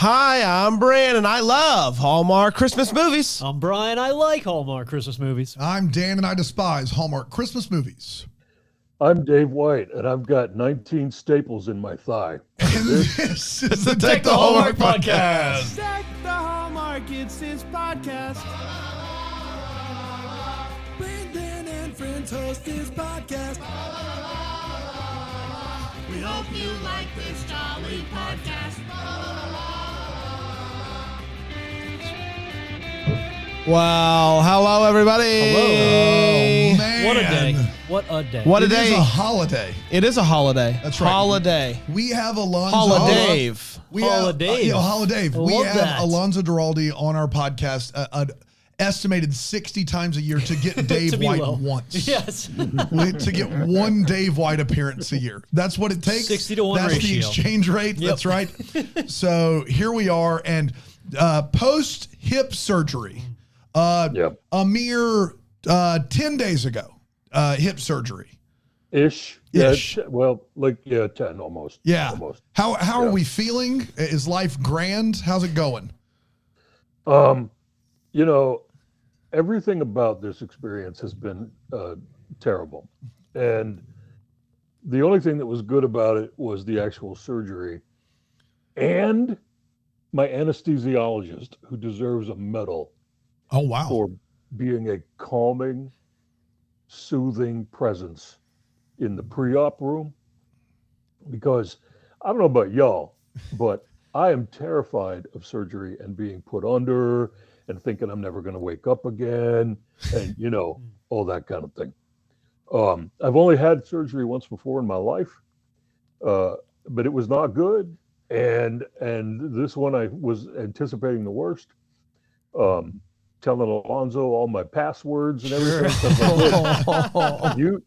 Hi, I'm Brandon. I love Hallmark Christmas movies. I'm Brian. I like Hallmark Christmas movies. I'm Dan, and I despise Hallmark Christmas movies. I'm Dave White, and I've got 19 staples in my thigh. And this is the Deck the Hallmark podcast. Deck the Hallmark, it's his podcast. Brandon and friends host this podcast. We hope you like this jolly podcast. Wow. Hello, everybody. Hello. Oh, man. What a day. What a day. What a It day. is a holiday. It is a holiday. That's right. Holiday. We have Alonzo. Holiday. We have, Holiday. Holiday. We Love have that. Alonzo Duralde on our podcast an estimated 60 times a year to get Dave To be White low. once. Yes. To get one Dave White appearance a year. That's what it takes. 60 to 1 That's the ratio. exchange rate. Yep. That's right. So here we are. And post hip surgery, a mere 10 days ago, hip surgery. Ish. Ish. Yeah, well, 10 almost. Yeah. Almost. How are we feeling? Is life grand? How's it going? Everything about this experience has been terrible. And the only thing that was good about it was the actual surgery and my anesthesiologist, who deserves a medal Oh, wow. for being a calming, soothing presence in the pre-op room. Because I don't know about y'all, but I am terrified of surgery and being put under and thinking I'm never going to wake up again and, all that kind of thing. I've only had surgery once before in my life, but it was not good. And this one, I was anticipating the worst, telling Alonzo all my passwords and everything. 'Cause I'm like,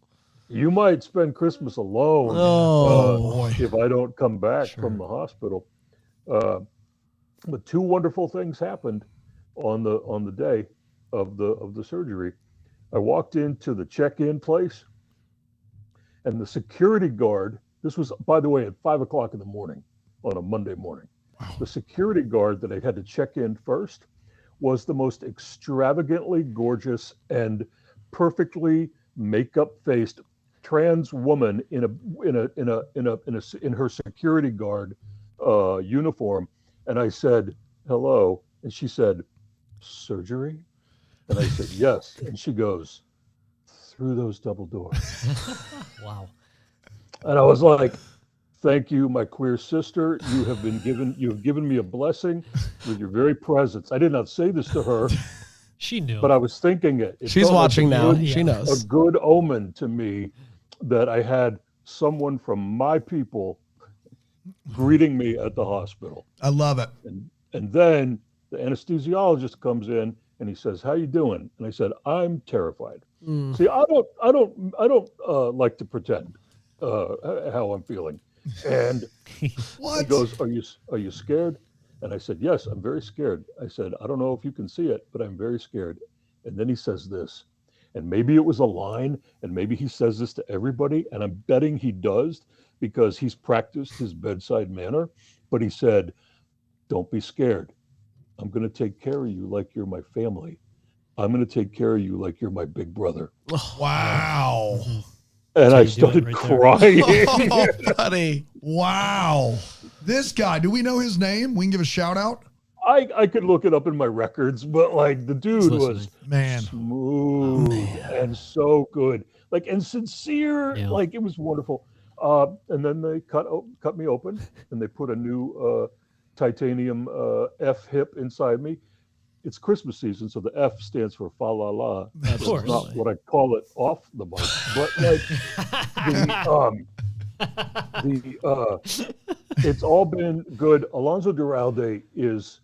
you might spend Christmas alone Oh, if I don't come back from the hospital. But two wonderful things happened on the day of the surgery. I walked into the check-in place, and the security guard. This was, by the way, at 5:00 in the morning on a Monday morning. Wow. The security guard that I had to check in first was the most extravagantly gorgeous and perfectly makeup-faced trans woman in her security guard uniform. And I said, hello. And she said, surgery? And I said, yes. And she goes, through those double doors. Wow. And I was like, thank you, my queer sister. You have given me a blessing with your very presence. I did not say this to her, She knew. but I was thinking it. she's felt like watching now. good- She knows. a good omen to me that I had someone from my people greeting me at the hospital. I love it. And then the anesthesiologist comes in and he says, how you doing? And I said, I'm terrified. See, I don't like to pretend how I'm feeling. And What? he goes, are you scared? And I said, yes, I'm very scared. I said, I don't know if you can see it, but I'm very scared. And then he says this, and maybe it was a line, and maybe he says this to everybody, and I'm betting he does because he's practiced his bedside manner. But he said, don't be scared. I'm going to take care of you like you're my family. I'm going to take care of you like you're my big brother. Wow. And So I you do started it right there. crying. Oh, buddy. Wow. This guy, do we know his name? We can give a shout out. I could look it up in my records, but the dude was listening. Man. smooth and so good, and sincere. Yeah. It was wonderful. And then they cut me open, and they put a new titanium F hip inside me. It's Christmas season, so the F stands for fa la la. That's course. not what I call it off the mic, but it's all been good. Alonzo Duralde is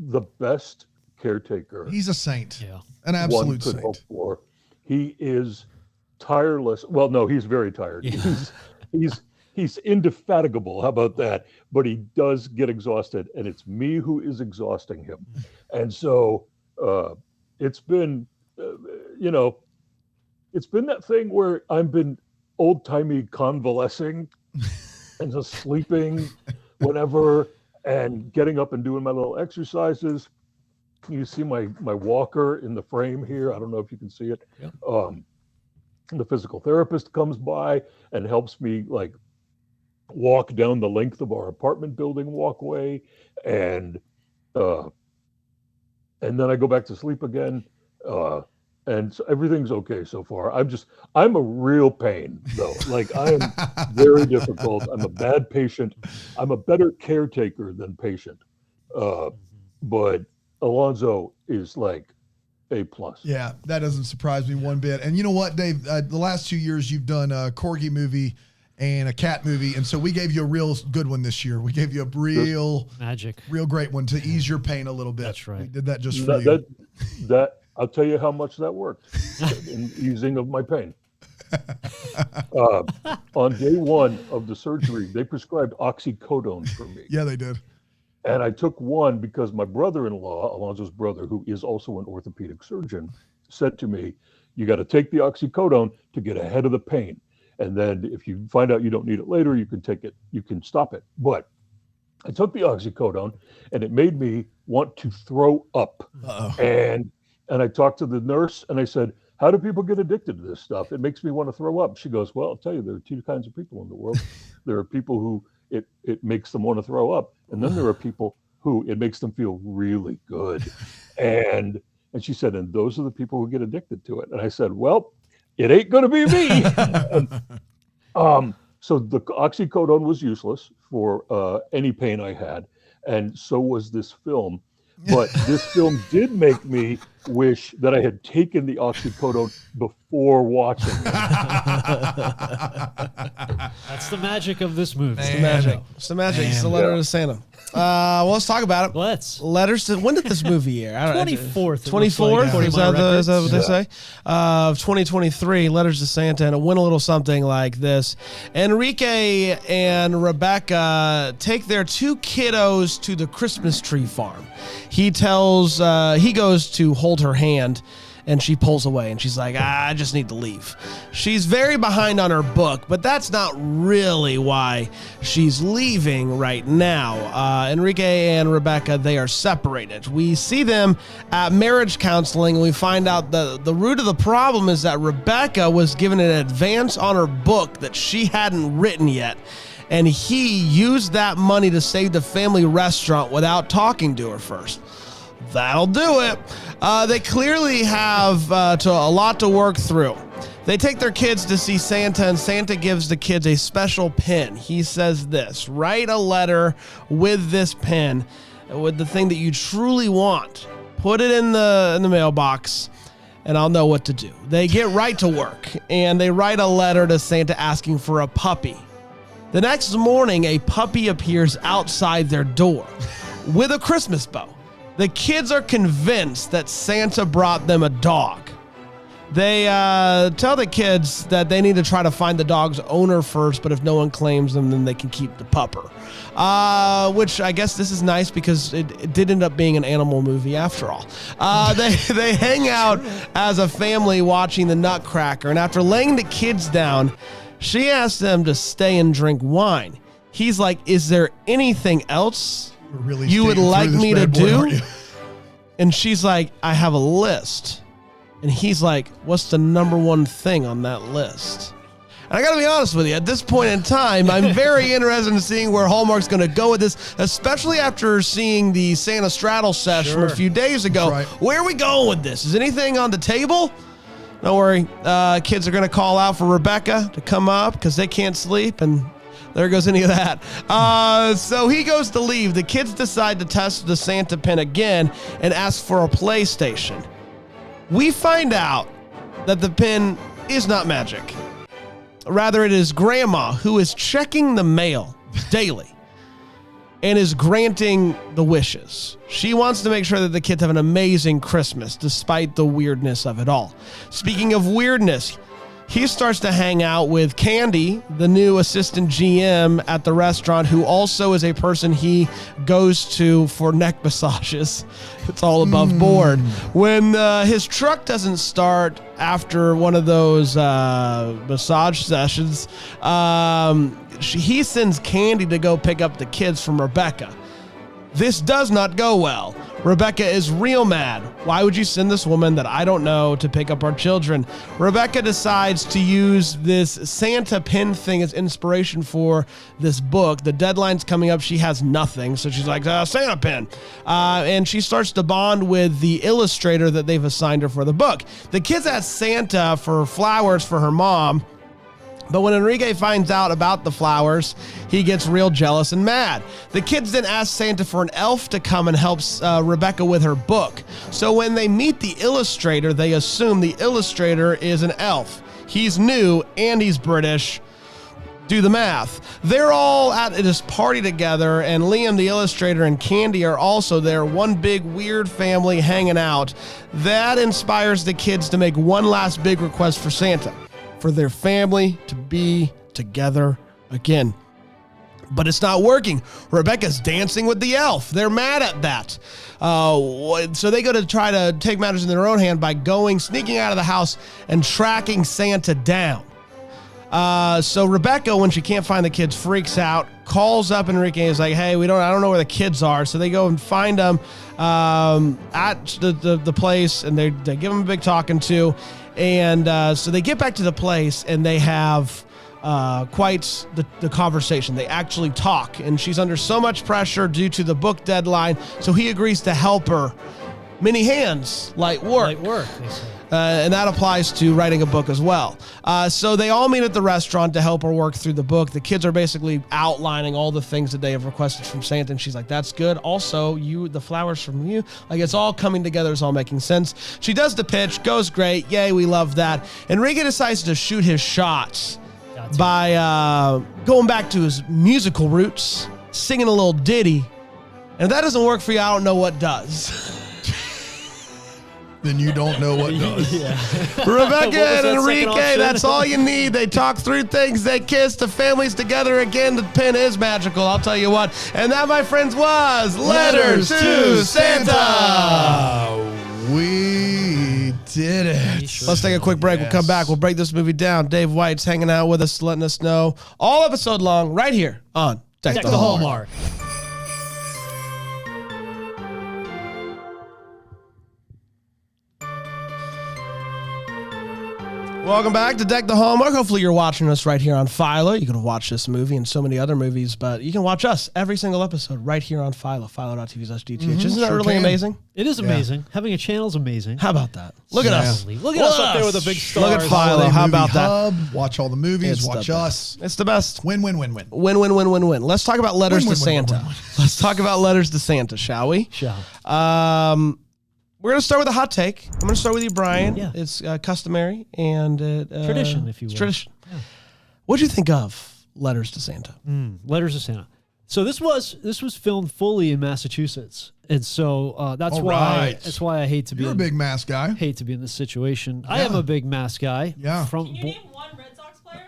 the best caretaker He's a saint. Yeah. An one absolute could hope saint. for. He is tireless. Well, no, he's very tired. Yeah. He's indefatigable. How about that? But he does get exhausted, and it's me who is exhausting him. And so it's been, it's been that thing where I've been old timey convalescing and just sleeping whenever. and getting up and doing my little exercises. You see my walker in the frame here. I don't know if you can see it. Yep. The physical therapist comes by and helps me like walk down the length of our apartment building walkway, and then I go back to sleep again. And so everything's okay so far. I'm a real pain though. Like I am very difficult. I'm a bad patient. I'm a better caretaker than patient. But Alonzo is like A+. Yeah, that doesn't surprise me one bit. And you know what, Dave? The last 2 years you've done a corgi movie and a cat movie, and so we gave you a real good one this year. We gave you a real great one to ease your pain a little bit. That's right. We did that just for you. That I'll tell you how much that worked in easing of my pain. On day one of the surgery, they prescribed oxycodone for me. Yeah, they did. And I took one because my brother-in-law, Alonzo's brother, who is also an orthopedic surgeon, said to me, you got to take the oxycodone to get ahead of the pain. And then if you find out you don't need it later, you can take it, you can stop it. But I took the oxycodone and it made me want to throw up. Uh-oh. And I talked to the nurse and I said, how do people get addicted to this stuff? It makes me want to throw up. She goes, well, I'll tell you, there are two kinds of people in the world. There are people who it makes them want to throw up. And then there are people who it makes them feel really good. And she said, and those are the people who get addicted to it. And I said, well, it ain't going to be me. So the oxycodone was useless for any pain I had. And so was this film. But this film did make me wish that I had taken the oxycodone before watching it. That's the magic of this movie. It's the magic. It's the magic. It's the letter to Santa. Well, let's talk about it. Letters to, when did this movie air? 24th. 24th? Is that what they say? Of 2023, Letters to Santa, and it went a little something like this. Enrique and Rebecca take their two kiddos to the Christmas tree farm. He goes to hold her hand, and she pulls away, and she's like, I just need to leave. She's very behind on her book, but that's not really why she's leaving right now. Enrique and Rebecca, they are separated. We see them at marriage counseling, and we find out the root of the problem is that Rebecca was given an advance on her book that she hadn't written yet, and he used that money to save the family restaurant without talking to her first. That'll do it. They clearly have a lot to work through. They take their kids to see Santa, and Santa gives the kids a special pen. He says this: write a letter with this pen, with the thing that you truly want. Put it in the mailbox, and I'll know what to do. They get right to work, and they write a letter to Santa asking for a puppy. The next morning, a puppy appears outside their door with a Christmas bow. The kids are convinced that Santa brought them a dog. They tell the kids that they need to try to find the dog's owner first, but if no one claims them, then they can keep the pupper. Which I guess this is nice because it did end up being an animal movie after all. They hang out as a family watching the Nutcracker, and after laying the kids down, she asks them to stay and drink wine. He's like, is there anything else you would like me to do? And she's like, I have a list. And he's like, what's the number one thing on that list? And I got to be honest with you, at this point in time, I'm very interested in seeing where Hallmark's going to go with this, especially after seeing the Santa Straddle sesh from a few days ago. Right. Where are we going with this? Is anything on the table? Don't worry. Kids are going to call out for Rebecca to come up because they can't sleep, and there goes any of that. So he goes to leave. The kids decide to test the Santa pen again and ask for a PlayStation. We find out that the pen is not magic. Rather, it is Grandma who is checking the mail daily and is granting the wishes. She wants to make sure that the kids have an amazing Christmas despite the weirdness of it all. Speaking of weirdness, he starts to hang out with Candy, the new assistant GM at the restaurant, who also is a person he goes to for neck massages. It's all above board. When his truck doesn't start after one of those massage sessions, he sends Candy to go pick up the kids from Rebecca. This does not go well. Rebecca is real mad. Why would you send this woman that I don't know to pick up our children? Rebecca decides to use this Santa pin thing as inspiration for this book. The deadline's coming up. She has nothing. So she's like, Santa pin. And she starts to bond with the illustrator that they've assigned her for the book. The kids ask Santa for flowers for her mom. But when Enrique finds out about the flowers, he gets real jealous and mad. The kids then ask Santa for an elf to come and help Rebecca with her book. So when they meet the illustrator, they assume the illustrator is an elf. He's new and he's British. Do the math. They're all at this party together, and Liam, the illustrator, and Candy are also there. One big weird family hanging out. That inspires the kids to make one last big request for Santa, for their family to be together again. But it's not working. Rebecca's dancing with the elf. They're mad at that. So they go to try to take matters in their own hand by sneaking out of the house and tracking Santa down. So Rebecca, when she can't find the kids, freaks out, calls up Enrique and is like, hey, I don't know where the kids are. So they go and find them at the place, and they give them a big talking to. And so they get back to the place, and they have quite the conversation. They actually talk, and she's under so much pressure due to the book deadline, so he agrees to help her. Many hands, light work. Light work, they say. And that applies to writing a book as well. So they all meet at the restaurant to help her work through the book. The kids are basically outlining all the things that they have requested from Santa, and she's like, that's good. Also, the flowers from you. Like, it's all coming together. It's all making sense. She does the pitch. Goes great. Yay, we love that. Enrique decides to shoot his shots by going back to his musical roots, singing a little ditty. And if that doesn't work for you, I don't know what does. Then you don't know what does. Rebecca and Enrique, that's all you need. They talk through things, they kiss, the family's together again. The pen is magical, I'll tell you what. And that, my friends, was Letters to Santa. We did it. Let's take a quick break. We'll come back. We'll break this movie down. Dave White's hanging out with us, letting us know all episode long right here on Deck the Hallmark. Welcome back to Deck the Hallmark. Hopefully you're watching us right here on Philo. You can watch this movie and so many other movies, but you can watch us every single episode right here on Philo, philo.tv/DTH. Isn't that really amazing? It is amazing. Having a channel is amazing. How about that? Look at us. Look at us up there with the big stars. Look at Philo. How about that? Watch all the movies. Watch us. It's the best. Win, win, win, win. Win, win, win, win, win. Let's talk about letters to Santa. Let's talk about letters to Santa, shall we? Shall. We're going to start with a hot take. I'm going to start with you, Brian. Yeah. It's customary and tradition, if you will. It's tradition. Yeah. What do you think of Letters to Santa? Letters to Santa. So this was filmed fully in Massachusetts, and so that's why I hate to be. You're a big Mass guy. Hate to be in this situation. Yeah. I am a big Mass guy. Yeah. Can you name one Red Sox player?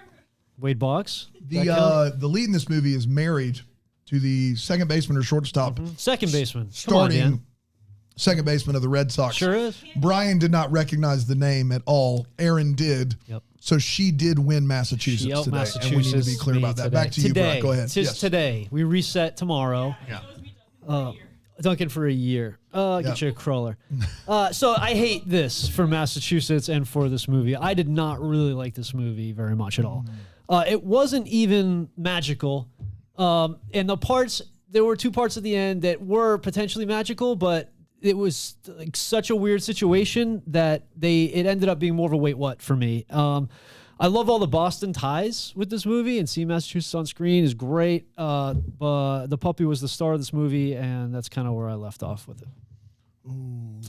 Wade Boggs. The lead in this movie is married to the second baseman or shortstop. Second baseman. Starting second baseman of the Red Sox. Sure is. Brian did not recognize the name at all. Erin did. Yep. So she did win Massachusetts today. Massachusetts, and we need to be clear about that. Today. Back to you, Brian. Go ahead. Tis today. We reset tomorrow. Yeah. Duncan for a year. Get you a crawler. So I hate this for Massachusetts and for this movie. I did not really like this movie very much at all. It wasn't even magical. And there were two parts at the end that were potentially magical, but it was like such a weird situation that it ended up being more of a wait what for me. I love all the Boston ties with this movie, and seeing Massachusetts on screen is great. But the puppy was the star of this movie, and that's kind of where I left off with it. Ooh.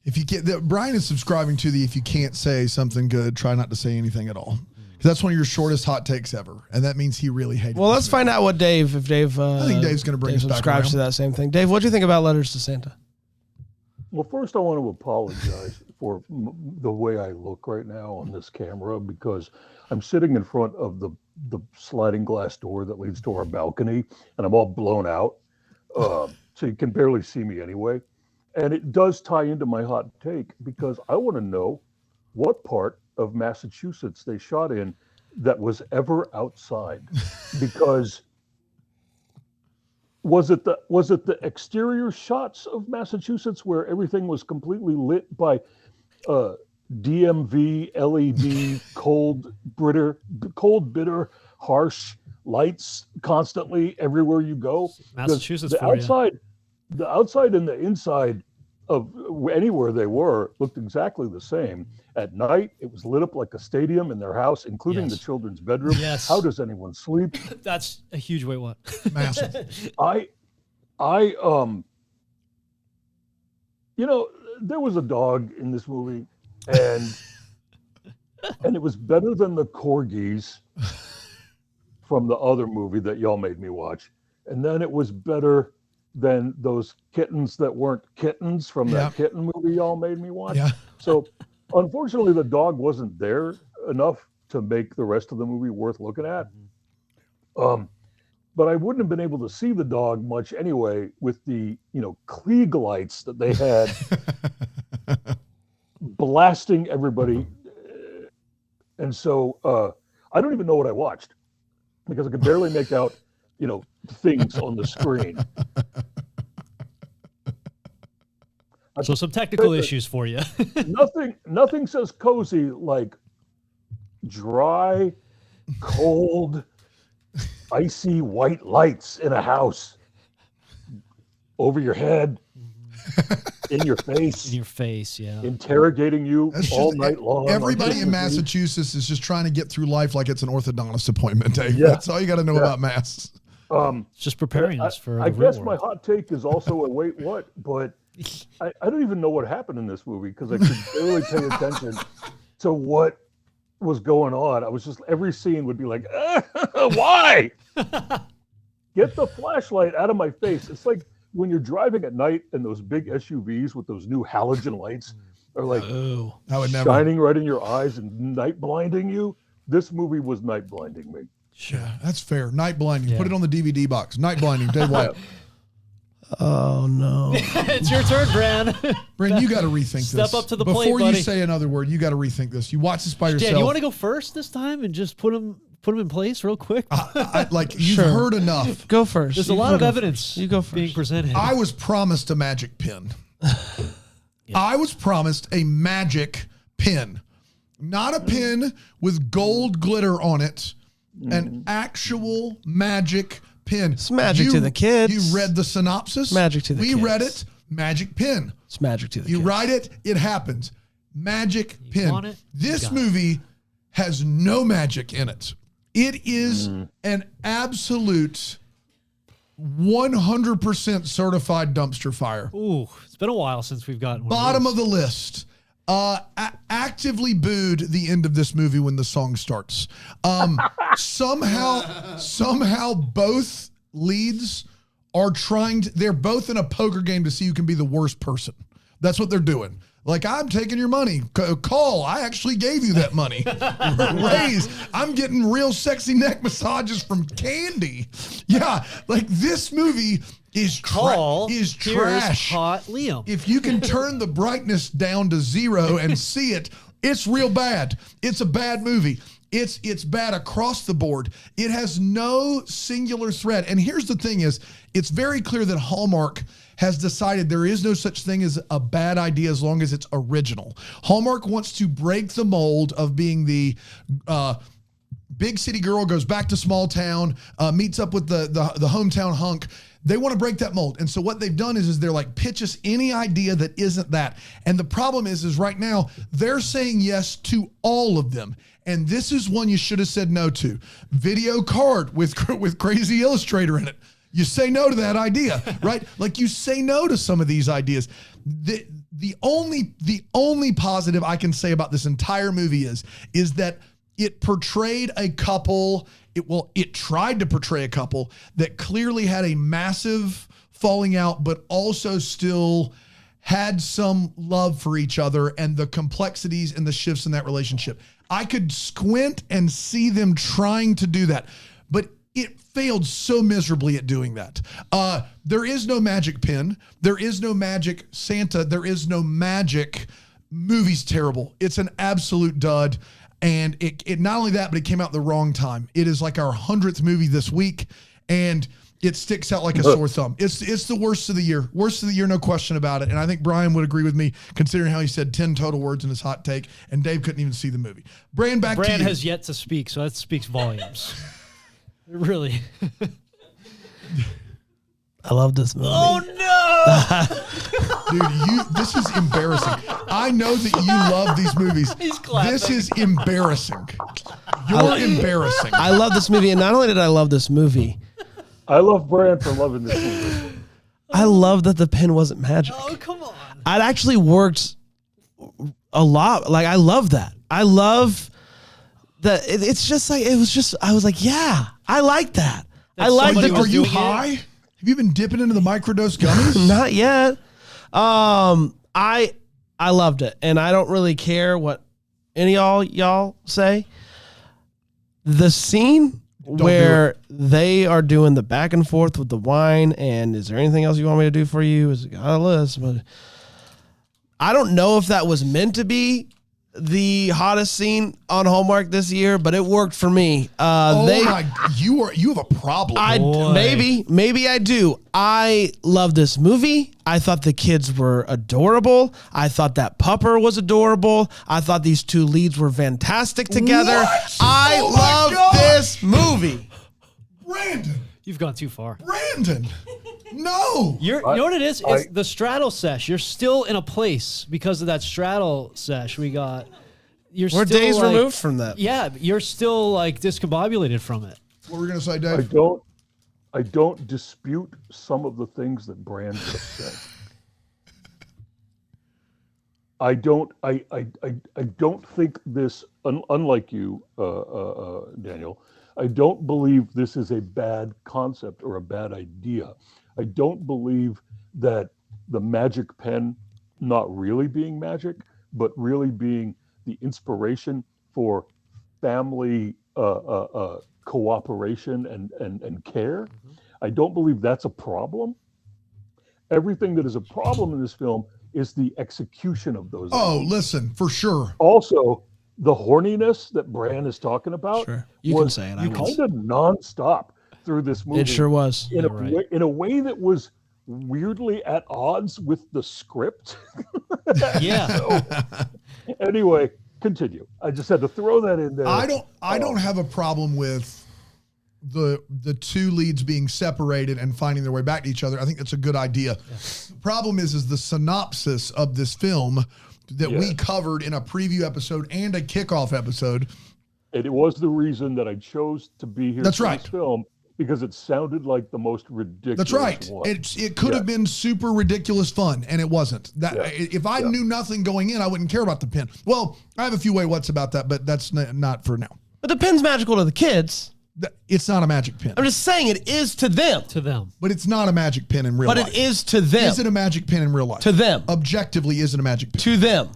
If you get Brian is subscribing to the if you can't say something good, try not to say anything at all. Because that's one of your shortest hot takes ever, and that means he really hated. Well, let's find out what Dave. If Dave, I think Dave's going to bring us back around. Subscribes to that same thing. Dave, what do you think about Letters to Santa? Well, first I want to apologize for the way I look right now on this camera, because I'm sitting in front of the sliding glass door that leads to our balcony, and I'm all blown out, so you can barely see me anyway. And it does tie into my hot take, because I want to know what part of Massachusetts they shot in that was ever outside, because Was it the exterior shots of Massachusetts where everything was completely lit by DMV LED cold, bitter, harsh lights constantly everywhere you go? Massachusetts the for you. outside and the inside of anywhere they were looked exactly the same. At night, it was lit up like a stadium in their house, including Yes. the children's bedroom. Yes. How does anyone sleep? That's a huge way what? Massive. There was a dog in this movie, and it was better than the corgis from the other movie that y'all made me watch. And then it was better than those kittens that weren't kittens from that kitten movie y'all made me watch. Yeah. So unfortunately, the dog wasn't there enough to make the rest of the movie worth looking at. But I wouldn't have been able to see the dog much anyway with the, Klieg lights that they had blasting everybody. And so I don't even know what I watched because I could barely make out, things on the screen. So some technical issues for you. Nothing says cozy like dry, cold, icy white lights in a house over your head, in your face. In your face, yeah. Interrogating you all night long. Everybody in Massachusetts is just trying to get through life like it's an orthodontist appointment, Dave. Yeah. That's all you got to know about Mass. It's just preparing us for I the real guess my world. hot take is also a wait what, but I don't even know what happened in this movie because I could barely pay attention to what was going on. I was just, every scene would be like, why? Get the flashlight out of my face. It's like when you're driving at night and those big SUVs with those new halogen lights are like I would never. shining right in your eyes and night blinding you. This movie was night blinding me. Yeah, that's fair. Night blinding. Yeah. Put it on the DVD box. Night blinding. Dave White. Oh no. It's your turn, Bran. Brandon, you got to rethink Step this. up to the Before plate, buddy. you say another word, you got to rethink this. You watch this by yourself. Dan, you want to go first this time and just put him in place real quick? You've Sure. heard enough. Go first. There's a You lot go of first. evidence You go first. being presented. I was promised a magic pin. I was promised a magic pin. Not a pin with gold glitter on it. An actual magic pin. It's magic to the kids. You read the synopsis? Magic to the We kids. read it. Magic pin. It's magic to the You kids. write it, it happens. Magic pin. want it, you This got it. movie has no magic in it. It is an absolute 100% certified dumpster fire. Ooh, it's been a while since we've gotten one Bottom of of the list. Actively booed the end of this movie when the song starts. Somehow both leads are they're both in a poker game to see who can be the worst person. That's what they're doing. Like, I'm taking your money. Call. I actually gave you that money. Raise. I'm getting real sexy neck massages from Candy. Yeah, like this movie is Call. is Here's trash. hot Liam. If you can turn the brightness down to 0 and see it, it's real bad. It's a bad movie. It's bad across the board. It has no singular thread. And here's the thing is, it's very clear that Hallmark has decided there is no such thing as a bad idea as long as it's original. Hallmark wants to break the mold of being the big city girl, goes back to small town, meets up with the hometown hunk. They want to break that mold. And so what they've done is they're like, pitch us any idea that isn't that. And the problem is right now they're saying yes to all of them. And this is one you should have said no to. Video card with Crazy Illustrator in it. You say no to that idea, right? Like, you say no to some of these ideas. The only positive I can say about this entire movie is that it portrayed a couple. It tried to portray a couple that clearly had a massive falling out, but also still had some love for each other and the complexities and the shifts in that relationship. I could squint and see them trying to do that, but it failed so miserably at doing that. There is no magic pin. There is no magic Santa. There is no magic. Movie's terrible. It's an absolute dud. And it not only that, but it came out the wrong time. It is like our 100th movie this week. And It sticks out like a sore thumb. It's the worst of the year. Worst of the year, no question about it. And I think Brian would agree with me, considering how he said 10 total words in his hot take, and Dave couldn't even see the movie. Brand, back to you. Brand has yet to speak, so that speaks volumes. Really. I love this movie. Oh no! Dude, this is embarrassing. I know that you love these movies. He's clapping. This is embarrassing. You're embarrassing. I love this movie, and not only did I love this movie, I love Brand for loving this movie. I love that the pen wasn't magic. Oh, come on. It actually worked a lot. Like, I love that. I love that. It's just like, it was just, I was like, yeah, I like that. I like that. Are you high? Have you been dipping into the microdose gummies? Not yet. I loved it, and I don't really care what any of y'all say. The scene where they are doing the back and forth with the wine, and is there anything else you want me to do for you? Is got a list, but I don't know if that was meant to be the hottest scene on Hallmark this year, but it worked for me. You have a problem. Maybe I do. I love this movie. I thought the kids were adorable. I thought that pupper was adorable. I thought these two leads were fantastic together. What? I love this movie. Brandon. You've gone too far. Brandon. No. You know what it is? It's the straddle sesh. You're still in a place because of that straddle sesh we got. We're still days removed from that. Yeah, you're still like discombobulated from it. What were we going to say, Dave? I don't dispute some of the things that Brand just said. I don't think this, unlike you, Daniel, I don't believe this is a bad concept or a bad idea. I don't believe that the magic pen not really being magic, but really being the inspiration for family cooperation and care. Mm-hmm. I don't believe that's a problem. Everything that is a problem in this film is the execution of those. Oh, listen, for sure. Also, the horniness that Bran is talking about can say it. Kind of nonstop through this movie. It sure was. In a way that was weirdly at odds with the script. Yeah. So, anyway, continue. I just had to throw that in there. I don't have a problem with the two leads being separated and finding their way back to each other. I think that's a good idea. Yeah. The problem is the synopsis of this film that we covered in a preview episode and a kickoff episode. And it was the reason that I chose to be here for this film, because it sounded like the most ridiculous. That's right. One. It could have been super ridiculous fun, and it wasn't. If I knew nothing going in, I wouldn't care about the pen. Well, I have a few what's about that, but that's not for now. But the pen's magical to the kids. It's not a magic pen. I'm just saying it is to them. To them. But it's not a magic pen in real life. But it is to them. Is it a magic pen in real life? To them. Objectively, is it a magic pen? To them.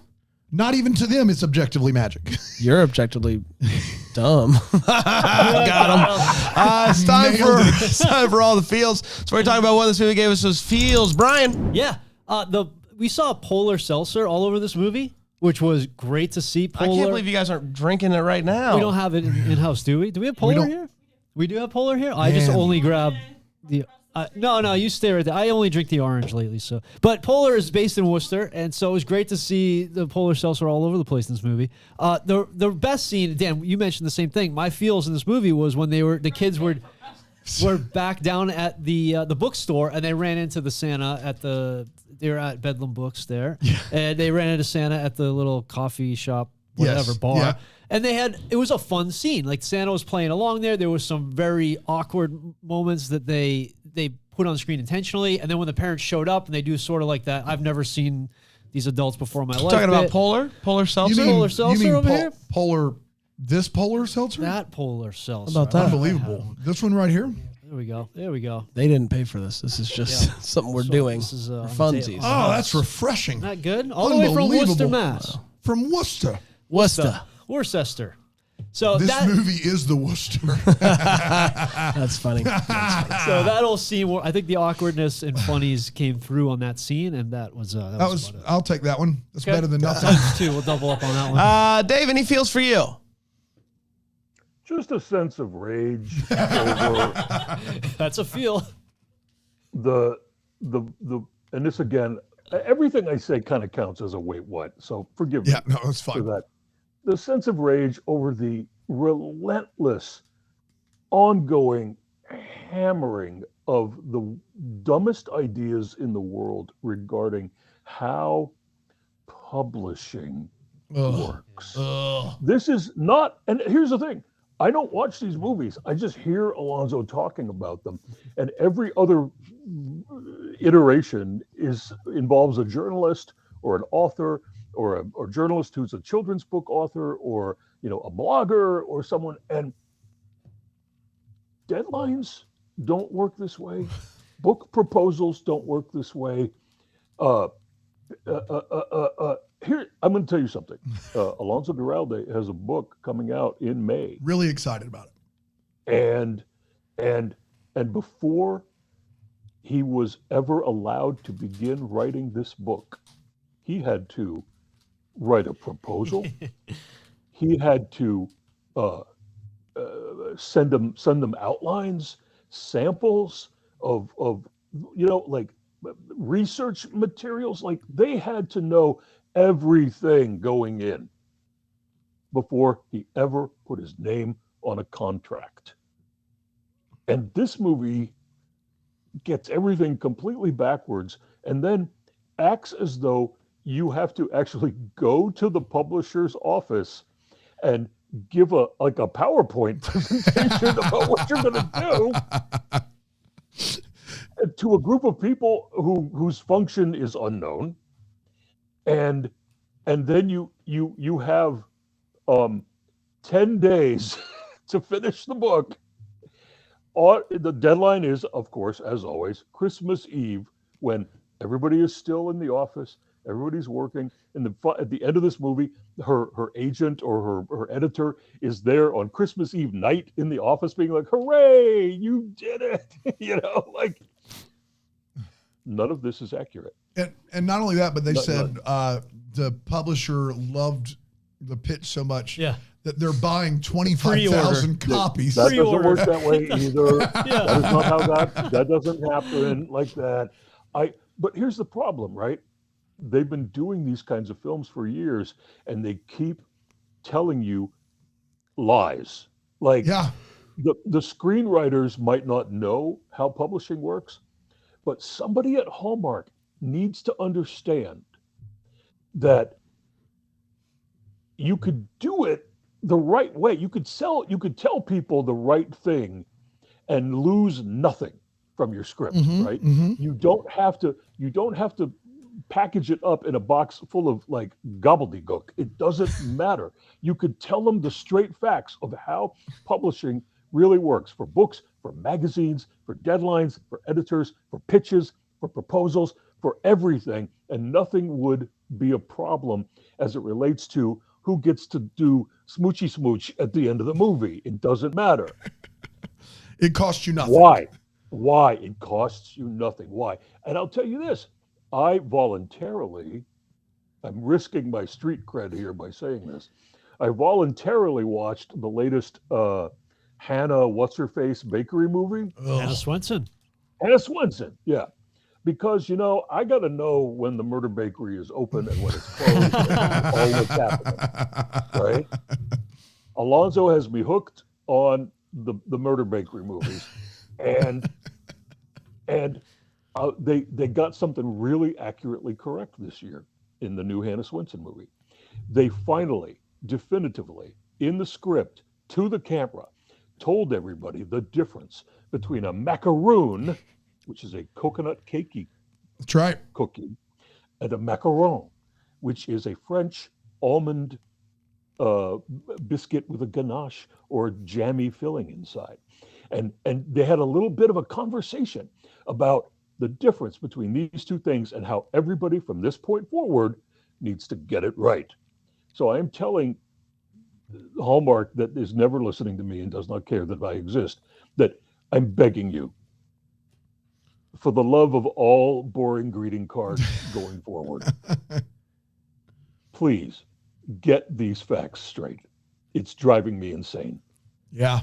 Not even to them, it's objectively magic. You're objectively dumb. Got him. It's time for all the feels. So we're talking about what this movie gave us those feels. Brian. Yeah. We saw Polar Seltzer all over this movie, which was great to see. Polar. I can't believe you guys aren't drinking it right now. We don't have it in-house, do we? Do we have Polar here? We do have Polar here? I just only grab the... no, you stay right there. I only drink the orange lately, so. But Polar is based in Worcester, and so it was great to see the Polar Seltzer all over the place in this movie. The best scene, Dan, you mentioned the same thing. My feels in this movie was when the kids were back down at the bookstore, and they ran into the Santa they were at Bedlam Books there, and they ran into Santa at the little coffee shop, bar. Yeah. And it was a fun scene. Like Santa was playing along there. There was some very awkward moments that they put on screen intentionally. And then when the parents showed up and they do sort of like that, I've never seen these adults before in my life. Talking about Polar Seltzer? Polar Seltzer over here? This Polar Seltzer? That Polar Seltzer. How about that? Unbelievable. This one right here? There we go. They didn't pay for this. This is just something we're doing. This is for funsies. Oh, that's refreshing. Not good? All the way from Worcester, Mass. From Worcester. Worcester. So this movie is the Worcester. That's funny. So that whole scene, where I think the awkwardness and funnies came through on that scene, and that was I'll take that one. That's better than nothing. Times two. We'll double up on that one. Dave, any feels for you? just a sense of rage over That's a feel. the and this again, everything I say kind of counts as a wait what. So forgive me Yeah, no, it's for fine. that. The sense of rage over the relentless, ongoing hammering of the dumbest ideas in the world regarding how publishing works. This is not, and here's the thing. I don't watch these movies. I just hear Alonzo talking about them. And every other iteration involves a journalist or an author or a journalist who's a children's book author or a blogger or someone. And deadlines don't work this way. Book proposals don't work this way. Here, I'm going to tell you something. Alonso Duralde has a book coming out in May, Really excited about it. and before he was ever allowed to begin writing this book, he had to write a proposal. He had to send them outlines, samples of like research materials. Like they had to know everything going in before he ever put his name on a contract. And this movie gets everything completely backwards and then acts as though you have to actually go to the publisher's office and give a PowerPoint presentation about what you're going to do to a group of people whose function is unknown, and then you have 10 days to finish the book. The deadline is, of course, as always, Christmas Eve, when everybody is still in the office, everybody's working. And at the end of this movie, her agent or her editor is there on Christmas Eve night in the office being like, hooray, you did it. Like none of this is accurate. And not only that, but they said the publisher loved the pitch so much that they're buying 25,000 copies. That doesn't work that way either. That is not how that doesn't happen like that. But here's the problem, right? They've been doing these kinds of films for years, and they keep telling you lies. Like the screenwriters might not know how publishing works, but somebody at Hallmark needs to understand that you could do it the right way. You could tell people the right thing and lose nothing from your script, right? You don't have to package it up in a box full of like gobbledygook. It doesn't matter. You could tell them the straight facts of how publishing really works for books, for magazines, for deadlines, for editors, for pitches, for proposals, for everything, and nothing would be a problem as it relates to who gets to do smoochy smooch at the end of the movie. It doesn't matter. It costs you nothing. Why? It costs you nothing. Why? And I'll tell you this, I'm risking my street cred here by saying this. I voluntarily watched the latest Hannah What's-Her-Face bakery movie. Hannah Swenson, yeah. Because, I got to know when the Murder Bakery is open and when it's closed and all what's happening, right? Alonzo has me hooked on the Murder Bakery movies. And they got something really accurately correct this year in the new Hannah Swenson movie. They finally, definitively, in the script, to the camera, told everybody the difference between a macaroon, which is a coconut cakey cookie, and a macaron, which is a French almond biscuit with a ganache or jammy filling inside. And they had a little bit of a conversation about the difference between these two things and how everybody from this point forward needs to get it right. So I am telling Hallmark, that is never listening to me and does not care that I exist, that I'm begging you, for the love of all boring greeting cards going forward, please get these facts straight. It's driving me insane. Yeah,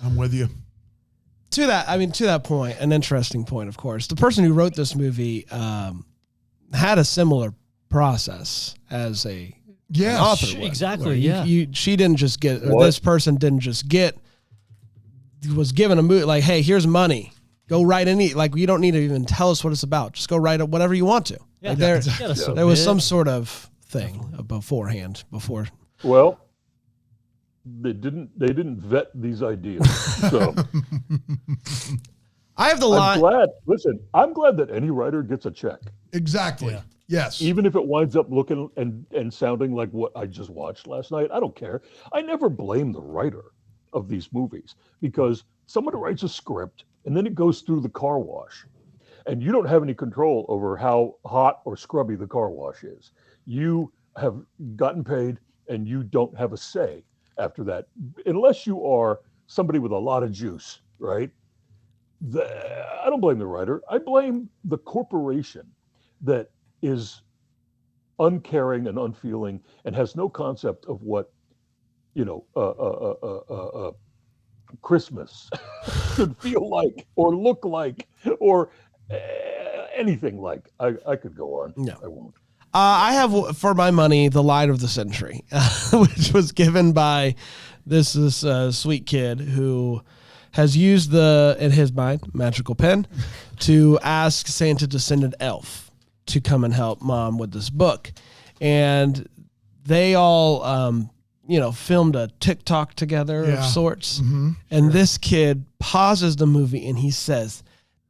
I'm with you. To that point, an interesting point, of course. The person who wrote this movie had a similar process as an author would, exactly. She didn't just get, or What? this person didn't just get, was given a movie like, hey, here's money. Go write any, like, you don't need to even tell us what it's about. Just go write whatever you want to. Yeah, Like, there was some sort of thing beforehand. Well, they didn't vet these ideas. So I have the line. I'm glad that any writer gets a check. Exactly. Yeah. Yes. Even if it winds up looking and sounding like what I just watched last night, I don't care. I never blame the writer of these movies because someone writes a script and then it goes through the car wash. And you don't have any control over how hot or scrubby the car wash is. You have gotten paid and you don't have a say after that, unless you are somebody with a lot of juice, right? I don't blame the writer. I blame the corporation that is uncaring and unfeeling and has no concept of what, Christmas should feel like or look like or anything like. I could go on. No. I won't. I have, for my money, the line of the century, which was given by this sweet kid who has used in his mind, magical pen to ask Santa to send an elf to come and help mom with this book. And they all, filmed a TikTok together of sorts. Mm-hmm. And this kid pauses the movie and he says,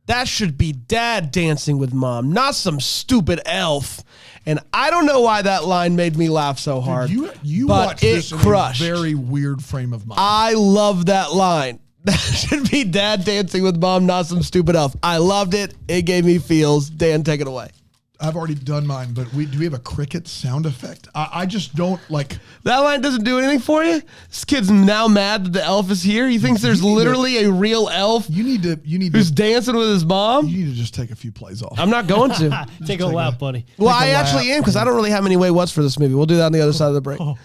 "That should be dad dancing with mom, not some stupid elf." And I don't know why that line made me laugh so hard. You but watched it this in crushed. a very weird frame of mind. I love that line. That should be dad dancing with mom, not some stupid elf. I loved it. It gave me feels. Dan, take it away. I've already done mine, but do we have a cricket sound effect? I just don't like. That line doesn't do anything for you? This kid's now mad that the elf is here. He thinks there's literally a real elf You need who's to. dancing with his mom. You need to just take a few plays off. I'm not going to. Take a lap, buddy. Well, Take a I actually lap. am because I don't really have many what's for this movie. We'll do that on the other side of the break. What?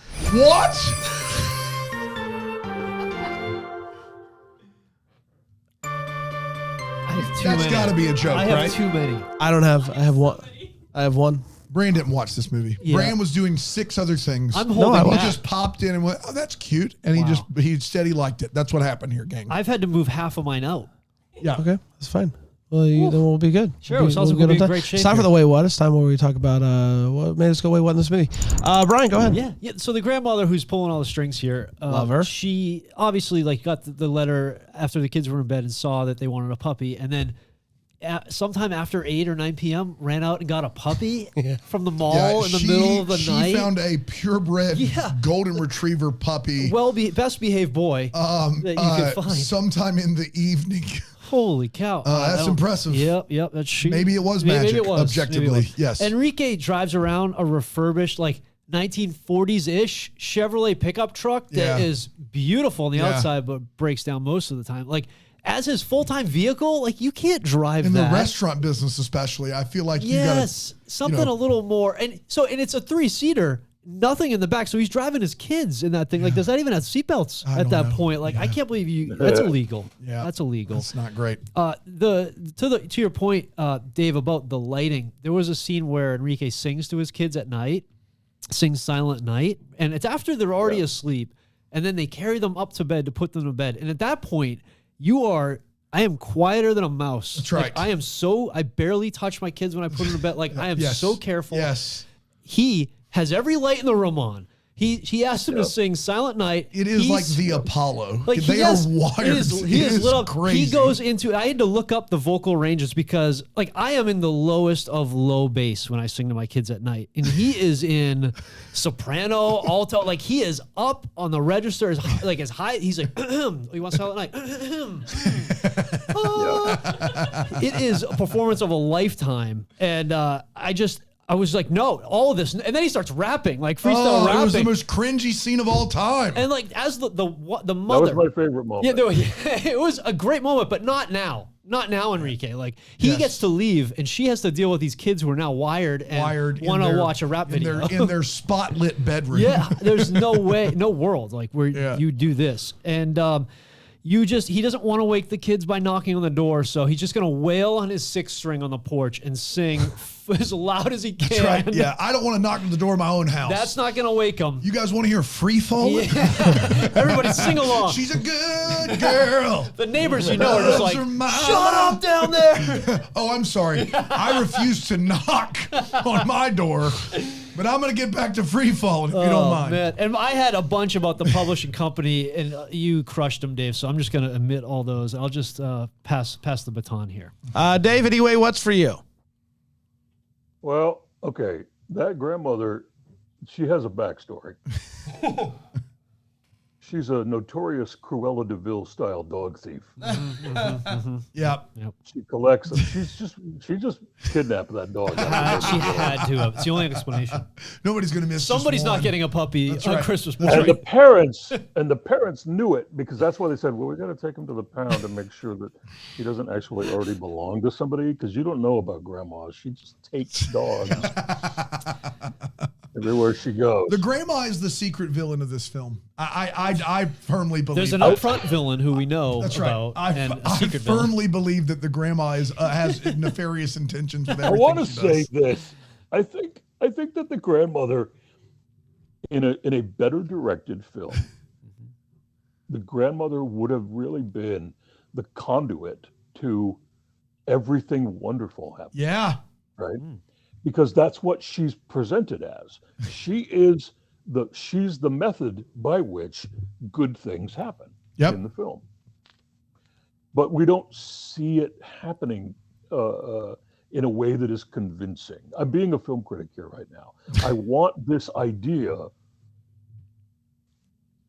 I have too That's many. got to be a joke, I have right? too many. I have one. I have one. Bran didn't watch this movie. Yeah. Bran was doing 6 other things. I'm No, holding I he watched. back. just popped in and went, "Oh, that's cute," and he said he liked it. That's what happened here, gang. I've had to move half of mine out. Yeah. Okay, that's fine. Well, then we'll be good. Sure, it sounds like we'll be in great shape It's time for here. the Wait What. It's time where we talk about what made us go Wait What in this movie. Brian, go ahead. Yeah. So the grandmother who's pulling all the strings here, Love her. She obviously got the letter after the kids were in bed and saw that they wanted a puppy, and then sometime after 8 or 9 p.m. ran out and got a puppy from the mall in the middle of the night. She found a purebred golden retriever puppy. Best behaved boy that you could find. Sometime in the evening. Holy cow. That's impressive. Yep. That's she. Maybe it was magic, Maybe it was. objectively, Maybe it was. yes. Enrique drives around a refurbished, 1940s-ish Chevrolet pickup truck that is beautiful on the outside, but breaks down most of the time. As his full-time vehicle, you can't drive In that. the restaurant business, especially, I feel like you got to. Something a little more. And it's a 3-seater. Nothing in the back, so he's driving his kids in that thing. Does that even have seatbelts at don't that know. point? I can't believe you. That's illegal. Yeah. That's illegal. That's not great. To your point, Dave, about the lighting, there was a scene where Enrique sings to his kids at night, sings Silent Night, and it's after they're already asleep, and then they carry them up to bed to put them to bed. And at that point, I am quieter than a mouse. That's right. I barely touch my kids when I put them to bed. I am so careful. Yes. He has every light in the room on. He asked him to sing Silent Night. It is like the Apollo. Like they are wired. He is lit up. Crazy. He goes into. I had to look up the vocal ranges because, I am in the lowest of low bass when I sing to my kids at night, and he is in soprano, alto. He is up on the register as high. He's like, he wants Silent Night. It is a performance of a lifetime, and I was like, no, all of this. And then he starts rapping, like freestyle rapping. It was the most cringy scene of all time. And like, as the mother. That was my favorite moment. Yeah, it was a great moment, but not now. Not now, Enrique. Like, he gets to leave, and she has to deal with these kids who are now wired and want to watch a rap video. In their spotlit bedroom. Yeah, there's no way, no world, like, where you do this. And he doesn't want to wake the kids by knocking on the door, so he's just going to wail on his 6 string on the porch and sing as loud as he can. That's right. Yeah, I don't want to knock on the door of my own house. That's not going to wake them. You guys want to hear Free Falling? Yeah. Everybody sing along. She's a good girl. The neighbors, are just like, shut up down there. Oh, I'm sorry. I refuse to knock on my door, but I'm going to get back to Free Falling if you don't mind. Man. And I had a bunch about the publishing company, and you crushed them, Dave, so I'm just going to omit all those. I'll just pass the baton here. Dave, anyway, what's for you? Well, okay, that grandmother, she has a backstory. She's a notorious Cruella de Vil style dog thief. Yep. She collects them. She just kidnapped that dog. She had to have. It's the only explanation. Nobody's going to miss. Somebody's not getting a puppy on Christmas morning. And the parents knew it, because that's why they said, well, we got to take him to the pound and make sure that he doesn't actually already belong to somebody, because you don't know about grandma. She just takes dogs everywhere she goes. The grandma is the secret villain of this film. I firmly believe. There's an upfront villain who we know That's right. about, and a I secret villain. firmly believe that the grandma has nefarious intentions with everything. I want to she say does. this. I think that the grandmother, in a better directed film, the grandmother would have really been the conduit to everything wonderful happening. Yeah. Right. Because that's what she's presented as. She's the method by which good things happen in the film. But we don't see it happening in a way that is convincing. I'm being a film critic here right now. I want this idea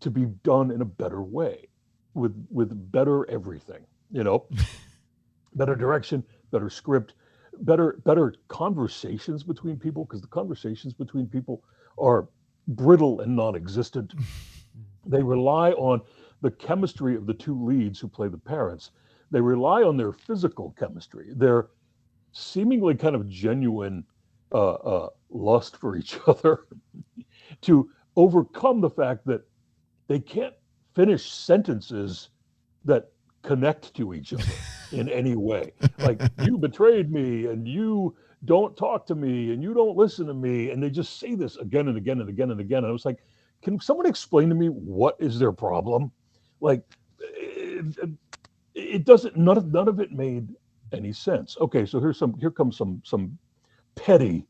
to be done in a better way, with better everything, better direction, better script, better conversations between people, because the conversations between people are brittle and non-existent. They rely on the chemistry of the 2 leads who play the parents. They rely on their physical chemistry, their seemingly kind of genuine lust for each other to overcome the fact that they can't finish sentences that connect to each other in any way. Like, you betrayed me, and you don't talk to me, and you don't listen to me. And they just say this again and again and again and again. And I was like, can someone explain to me what is their problem? Like, it doesn't, none of it made any sense. Okay, so here comes some petty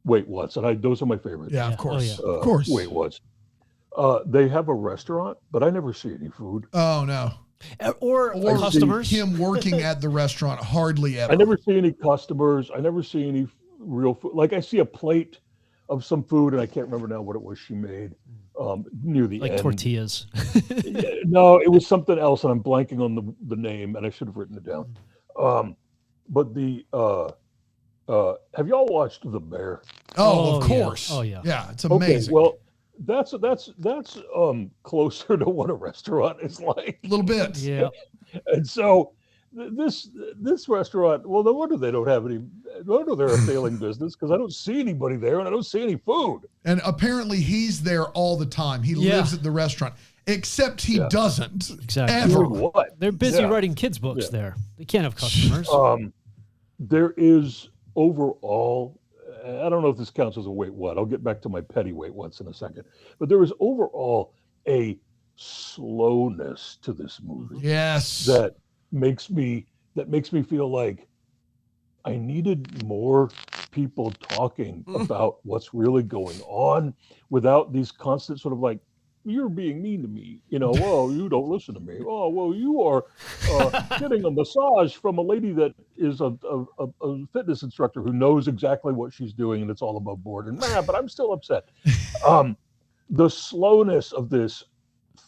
wait what's, and those are my favorites. Yeah, of course. Oh, yeah. Of course. Wait what's. They have a restaurant, but I never see any food. Oh, no. Or customers. Him working at the restaurant, hardly ever. I never see any customers. I never see any real food. Like, I see a plate of some food, and I can't remember now what it was she made near the end. Like tortillas. No, it was something else, and I'm blanking on the name, and I should have written it down. But have y'all watched The Bear? Oh, of course. Yeah. Oh, yeah. Yeah, it's amazing. Okay, well, that's closer to what a restaurant is like. A little bit. Yeah. And so this restaurant, well, no wonder they don't have any. No wonder they're a failing business, because I don't see anybody there and I don't see any food. And apparently he's there all the time. He lives at the restaurant, except he doesn't. Exactly. Ever. What? They're busy writing kids' books there. They can't have customers. There is overall, I don't know if this counts as a wait what. I'll get back to my petty wait what's in a second. But there is overall a slowness to this movie. Yes. That makes me feel like I needed more people talking about what's really going on without these constant sort of like, you're being mean to me, well, you don't listen to me. Oh, well, you are getting a massage from a lady that is a fitness instructor who knows exactly what she's doing, and it's all above board. And but I'm still upset. The slowness of this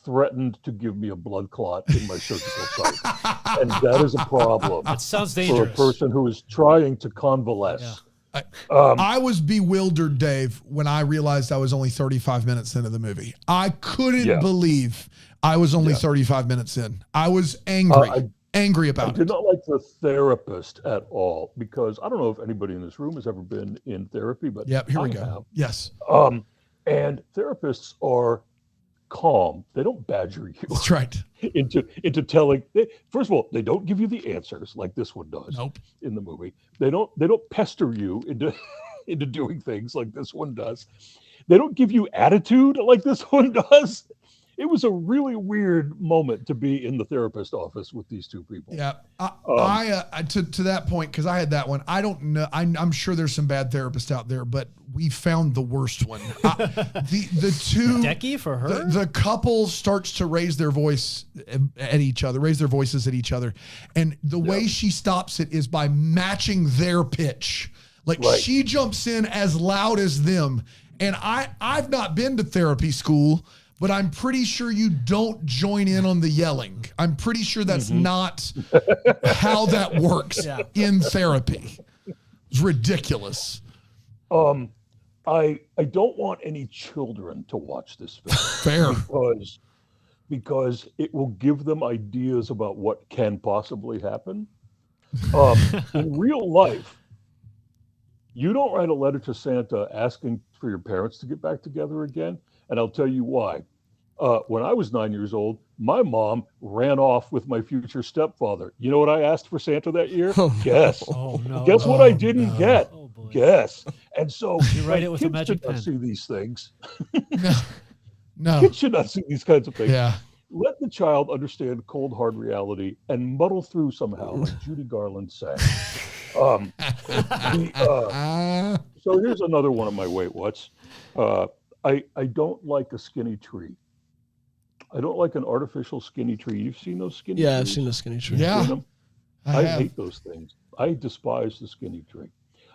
threatened to give me a blood clot in my surgical site. And that is a problem. That sounds dangerous. For a person who is trying to convalesce I was bewildered, Dave, when I realized I was only 35 minutes into the movie. I couldn't believe I was only 35 minutes in. I was angry about it. I did not like the therapist at all because I don't know if anybody in this room has ever been in therapy, but Here we I go. have. Yes. And therapists are calm. They don't badger you. That's right. into telling. First of all, they don't give you the answers like this one does. Nope. In the movie, they don't pester you into into doing things like this one does. They don't give you attitude like this one does. It was a really weird moment to be in the therapist office with these two people. Yeah, to that point, because I had that one. I don't know. I'm sure there's some bad therapists out there, but we found the worst one. The two Decky for her. The couple starts to raise their voices at each other, and the way she stops it is by matching their pitch. Like she jumps in as loud as them, and I've not been to therapy school. But I'm pretty sure you don't join in on the yelling. I'm pretty sure that's not how that works in therapy. It's ridiculous. I don't want any children to watch this film. Fair. Because it will give them ideas about what can possibly happen. In real life, you don't write a letter to Santa asking for your parents to get back together again. And I'll tell you why. When I was 9 years old, my mom ran off with my future stepfather. You know what I asked for Santa that year? Guess. Oh, no. Guess what I didn't get? Oh, boy. Guess. And so You write it with a magic pen. Kids should not see these things. No. Kids should not see these kinds of things. Yeah. Let the child understand cold, hard reality and muddle through somehow, like Judy Garland sang. So here's another one of my wait whats. I don't like a skinny tree. I don't like an artificial skinny tree. You've seen those skinny trees? Yeah, I've seen the skinny tree. Yeah. I hate those things. I despise the skinny tree.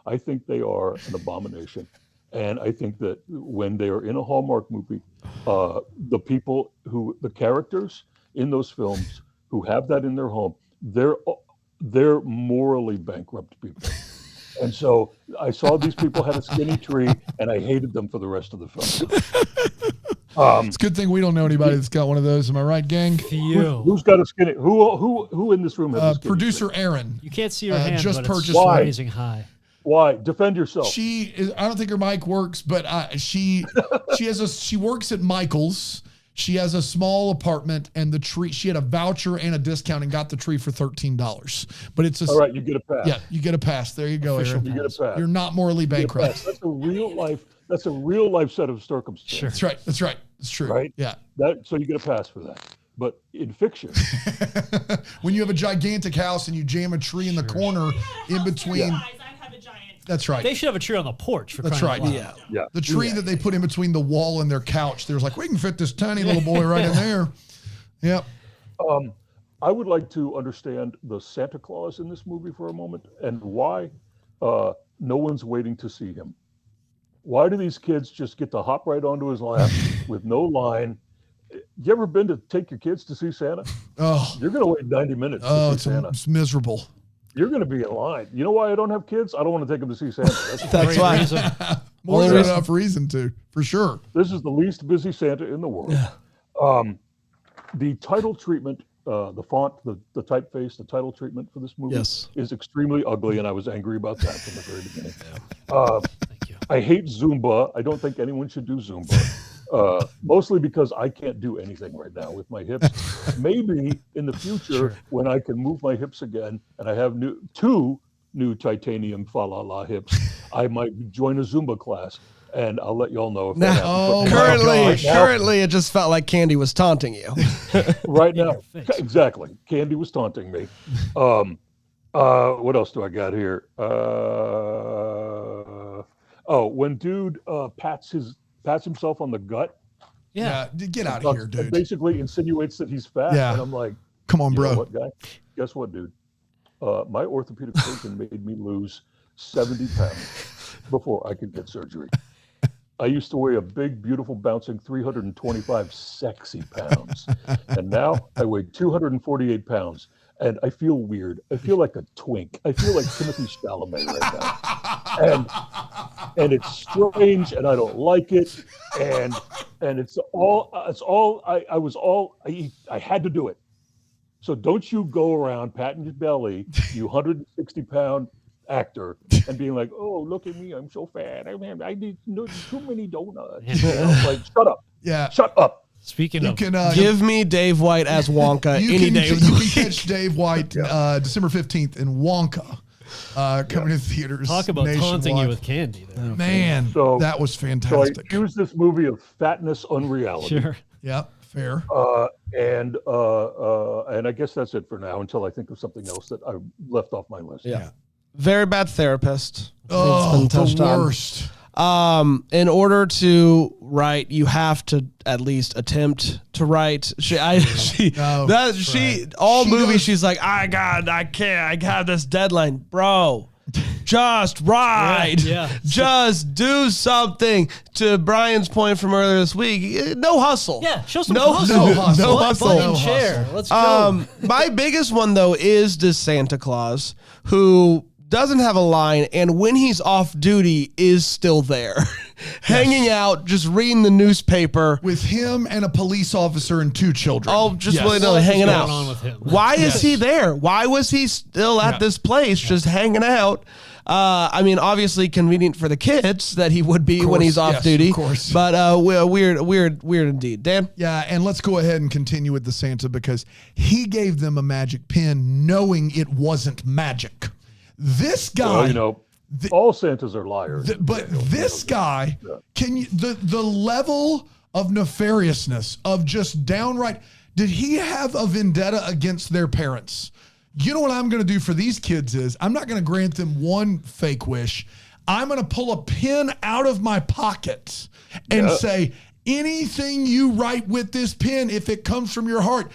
I think they are an abomination. And I think that when they are in a Hallmark movie, the characters in those films who have that in their home, they're morally bankrupt people. And so I saw these people had a skinny tree, and I hated them for the rest of the film. It's a good thing we don't know anybody that's got one of those. Am I right, gang? Who's got a skinny? Who in this room has a skinny producer tree? Aaron. You can't see her hand, just but purchased it's one. raising high. Why? Defend yourself. I don't think her mic works, but she works at Michael's. She has a small apartment, and the tree. She had a voucher and a discount, and got the tree for $13. But it's all right. You get a pass. Yeah, you get a pass. There you go, Aaron. You get a pass. You're not morally bankrupt. That's a real life. That's a real life set of circumstances. Sure. That's right. It's true. Right. Yeah. So you get a pass for that. But in fiction, when you have a gigantic house and you jam a tree in the corner in between. I have a giant. That's right. They should have a tree on the porch. That's right. Yeah. The tree that they put in between the wall and their couch. There's like, we can fit this tiny little boy right in there. Yep. I would like to understand the Santa Claus in this movie for a moment and why no one's waiting to see him. Why do these kids just get to hop right onto his lap with no line? You ever been to take your kids to see Santa? Oh, you're going to wait 90 minutes to see Santa. It's miserable. You're going to be in line. You know why I don't have kids? I don't want to take them to see Santa. That's why. More than enough reason to, for sure. This is the least busy Santa in the world. Yeah. The title treatment, the font, the typeface, the title treatment for this movie is extremely ugly, and I was angry about that from the very beginning. Thank you. I hate Zumba. I don't think anyone should do Zumba. Mostly because I can't do anything right now with my hips. Maybe in the future, when I can move my hips again, and I have two new titanium fa-la-la hips, I might join a Zumba class, and I'll let y'all know if that happens. Currently, it just felt like Candy was taunting you. Right now, exactly. Candy was taunting me. What else do I got here? When dude pats himself on the gut. Yeah, get out of here, dude. Basically insinuates that he's fat. Yeah. And I'm like, come on, bro. You know what, guy? Guess what, dude? My orthopedic surgeon made me lose 70 pounds before I could get surgery. I used to weigh a big, beautiful, bouncing 325 sexy pounds. And now I weigh 248 pounds. and I feel weird. I feel like a twink. I feel like Timothy Chalamet right now, and it's strange, and I don't like it, and it's all I had to do it. So don't you go around patting your belly, you 160-pound actor, and being like, "Oh, look at me, I'm so fat. I need too many donuts." Like, shut up. Yeah. Shut up. Speaking of, give me Dave White as Wonka any day of the You week. can catch Dave White December 15th in Wonka, coming to theaters. talk about taunting nationwide. you with candy. There. Man, So- that was So I fantastic. accuse this movie of fatness unreality. Sure. Yep, fair. And I guess that's it for now until I think of something else that I left off my list. Yeah. Very bad therapist. Oh, It's been touched the on. worst. In order to write, you have to at least attempt to write. All movies, she's like, I can't, I have this deadline, bro. Just write. Yeah. Just do something. To Brian's point from earlier this week, no hustle. Yeah, show some no hustle. No hustle. No Butt hustle. in No chair. hustle. Let's go. My biggest one though is this Santa Claus who doesn't have a line, and when he's off duty is still there, hanging out, just reading the newspaper. With him and a police officer and 2 children. Oh, just Yes. willy-nilly What is hanging going out. on with him? Why is he there? Why was he still at this place just hanging out? I mean, obviously convenient for the kids that he would be when he's off yes, duty. of course. But weird indeed. Dan? Yeah, and let's go ahead and continue with the Santa because he gave them a magic pen knowing it wasn't magic. This guy, Well, all Santas are liars. but this guy, can you the level of nefariousness of just downright? Did he have a vendetta against their parents? You know what I'm going to do for these kids is I'm not going to grant them one fake wish. I'm going to pull a pen out of my pocket and say, anything you write with this pen, if it comes from your heart,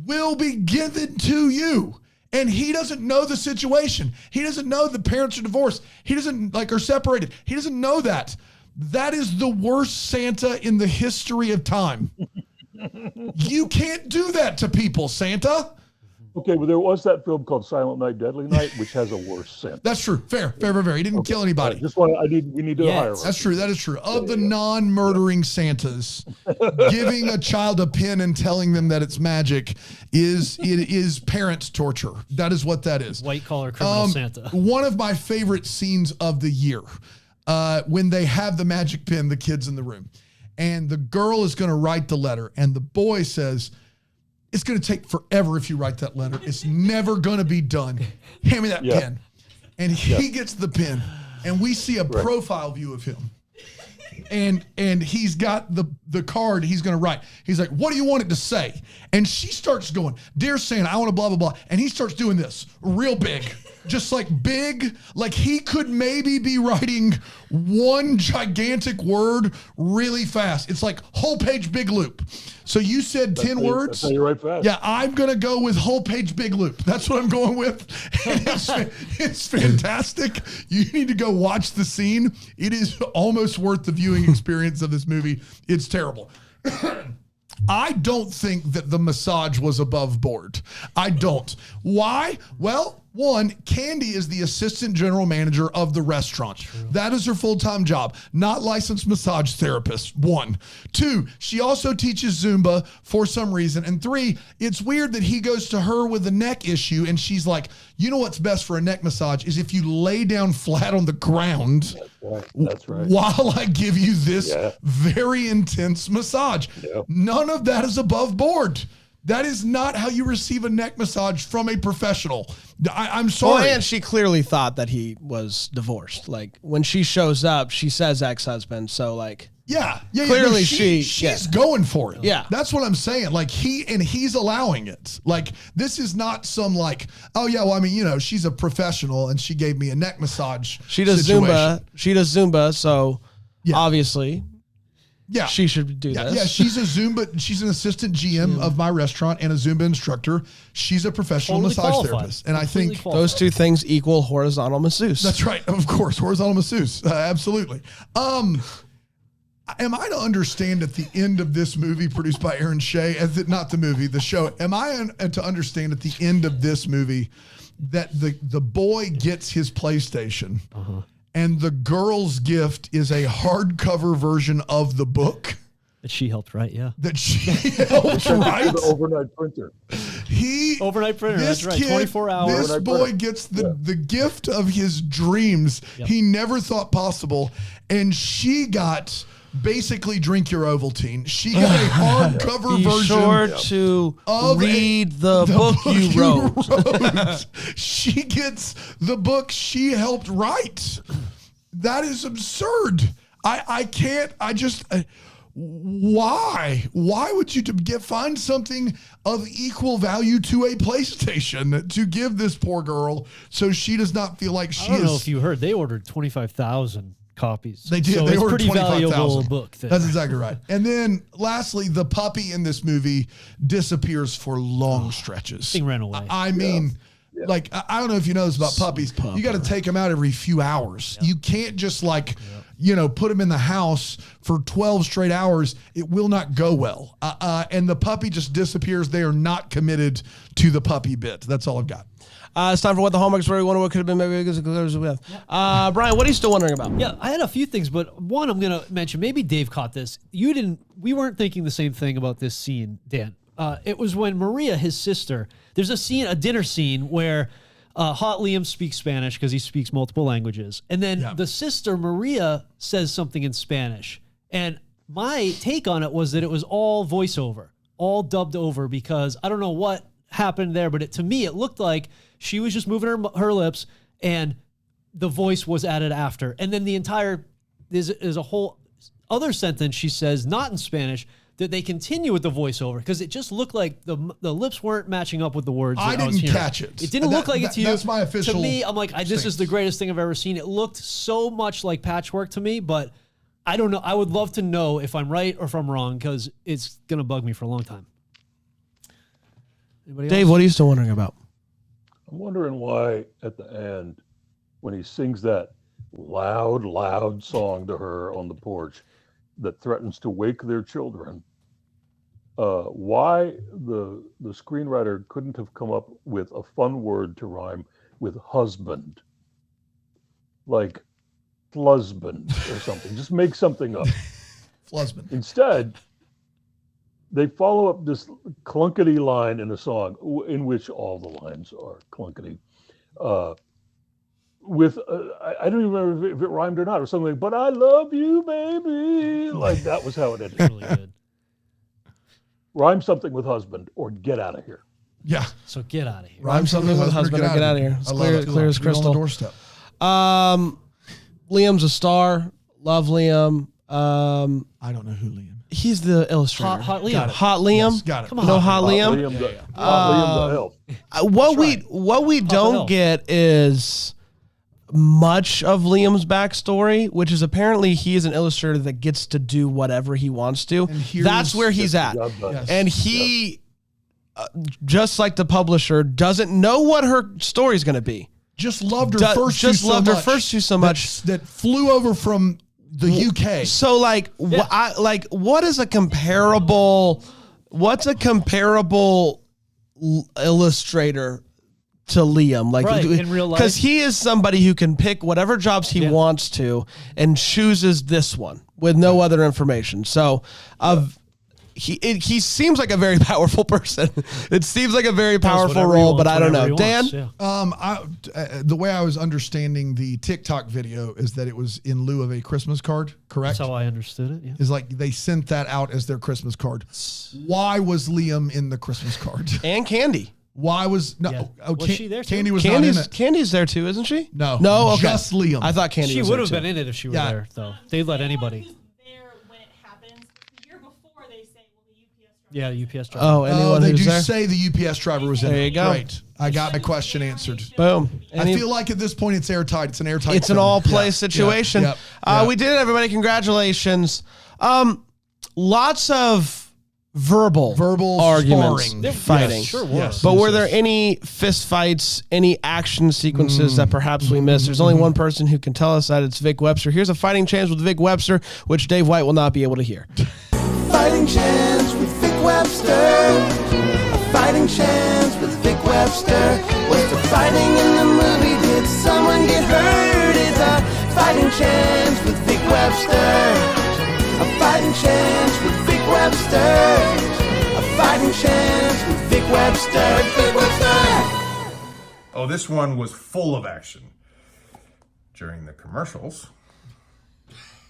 will be given to you. And he doesn't know the situation. He doesn't know the parents are divorced. He doesn't are separated. He doesn't know that. That is the worst Santa in the history of time. You can't do that to people, Santa. Okay, well, there was that film called Silent Night, Deadly Night, which has a worse Santa. That's true. Fair. He didn't kill anybody. We need to hire him. That's true. That is true. Of the non-murdering Santas, giving a child a pin and telling them that it's magic is parent torture. That is what that is. White collar criminal Santa. One of my favorite scenes of the year, when they have the magic pin, the kids in the room, and the girl is going to write the letter, and the boy says, "It's going to take forever if you write that letter. It's never going to be done. Hand me that pen." And he gets the pen, and we see a profile view of him. And he's got the card he's going to write. He's like, "What do you want it to say?" And she starts going, "Dear Santa, I want to blah, blah, blah." And he starts doing this real big, just like big, like he could maybe be writing one gigantic word really fast. It's like whole page big loop. So you said 10 words. That's how you write fast. Yeah, I'm going to go with whole page big loop. That's what I'm going with. And it's fantastic. You need to go watch the scene. It is almost worth the viewing experience of this movie. It's terrible. I don't think that the massage was above board. I don't. Why? Well, one, Candy is the assistant general manager of the restaurant. True. That is her full-time job, not licensed massage therapist. 1. 2, she also teaches Zumba for some reason. And 3, it's weird that he goes to her with a neck issue and she's like, "You know what's best for a neck massage is if you lay down flat on the ground." That's right. While I give you this very intense massage. Yeah. None of that is above board. That is not how you receive a neck massage from a professional. I'm sorry. Well, and she clearly thought that he was divorced. Like when she shows up, she says ex-husband. So like, clearly she's going for it. Yeah, that's what I'm saying. Like he's allowing it. Like this is not some like, oh yeah, well I mean she's a professional and she gave me a neck massage. She does situation. Zumba. She does Zumba. So obviously. Yeah, she should do this. Yeah, she's a Zumba. She's an assistant GM of my restaurant and a Zumba instructor. She's a professional massage therapist, and I think those two things equal horizontal masseuse. That's right, of course, horizontal masseuse, absolutely. am I to understand at the end of this movie produced by Aaron Shea, not the movie, the show, am I to understand at the end of this movie that the boy gets his PlayStation and the girl's gift is a hardcover version of the book? That she helped write, yeah. That she helped write? The overnight printer. Overnight printer, that's right, 24 hours. This boy gets the gift of his dreams he never thought possible, and she got basically Drink Your Ovaltine. She got a hardcover version. Sure to read the book you wrote. She gets the book she helped write. That is absurd. I can't. Why? Why would you find something of equal value to a PlayStation to give this poor girl so she does not feel like she is? I don't know if you heard, they ordered 25,000 copies. They did. So they it's ordered pretty valuable 25,000. book. There. That's exactly right. And then lastly, the puppy in this movie disappears for long stretches. Thing ran away. I mean, like, I don't know if you know this about puppies. You got to take them out every few hours. You can't just put them in the house for 12 straight hours. It will not go well. And the puppy just disappears. They are not committed to the puppy bit. That's all I've got. It's time for What the Hallmark Story. Wonder what could have been. Maybe we have. Brian, what are you still wondering about? Yeah, I had a few things, but one I'm going to mention. Maybe Dave caught this. We weren't thinking the same thing about this scene, Dan. It was when Maria, his sister, there's a dinner scene where Hot Liam speaks Spanish because he speaks multiple languages. And then the sister, Maria, says something in Spanish. And my take on it was that it was all voiceover, all dubbed over, because I don't know what happened there, but to me, it looked like she was just moving her lips and the voice was added after. And then there's a whole other sentence she says, not in Spanish, that they continue with the voiceover because it just looked like the lips weren't matching up with the words. I didn't catch it. It didn't look like it to you. That's my official. To me, I'm like, this is the greatest thing I've ever seen. It looked so much like patchwork to me, but I don't know. I would love to know if I'm right or if I'm wrong because it's going to bug me for a long time. Anybody Dave, else? what are you still wondering about? I'm wondering why at the end, when he sings that loud song to her on the porch that threatens to wake their children, why the screenwriter couldn't have come up with a fun word to rhyme with husband, like flusband or something. Just make something up. Flusband. Instead, they follow up this clunkety line in a song in which all the lines are clunkety. With I don't even remember if it rhymed or not, or something like, but I love you, baby. Like that was how it ended. Really good. Rhyme something with husband or get out of here. Yeah. So get out of here. Rhyme something with husband or get out of here. It's clear as crystal. On the doorstep. Liam's a star. Love Liam. I don't know who Liam is. He's the illustrator. Hot Liam. Hot Liam. Yes, got it. Come on. No Hot Liam. Liam the elf. What we don't get is much of Liam's backstory, which is apparently he is an illustrator that gets to do whatever he wants to. That's where he's at. Yes. And he, just like the publisher, doesn't know what her story is going to be. Just loved her first two so much. That flew over from the UK. So what is a comparable? What's a comparable illustrator to Liam? Like in real life, because he is somebody who can pick whatever jobs he wants to and chooses this one with no other information. So, he seems like a very powerful person. It seems like a very powerful role, but I don't know. Dan? The way I was understanding the TikTok video is that it was in lieu of a Christmas card, correct? That's how I understood it, yeah. Is like they sent that out as their Christmas card. Why was Liam in the Christmas card? And Candy. Why was was she there too? Candy was not in it. Candy's there too, isn't she? No. Okay. Just Liam. I thought Candy she was would there have too. been in it if she were there, though. They'd let anybody. Who's there when it happens? The year before they say, well, the UPS driver. Yeah, UPS driver. Oh, anyone they who's do there? say the UPS driver was in it. There you go. Great. I got my question answered. Boom. I feel like at this point it's airtight. It's an airtight. It's an all-play situation. Yep. We did it, everybody. Congratulations. Lots of verbal arguments, sparring. fighting. Sure was. Yes. But were there any fist fights, any action sequences that perhaps we missed? There's only one person who can tell us that. It's Vic Webster. Here's a fighting chance with Vic Webster, which Dave White will not be able to hear. Fighting chance with Vic Webster. A fighting chance with Vic Webster. Was the fighting in the movie? Did someone get hurt? It's a fighting chance with Vic Webster. A fighting chance with Vic Webster. A fighting chance with Vic Webster. Vic Webster! Oh, this one was full of action. During the commercials.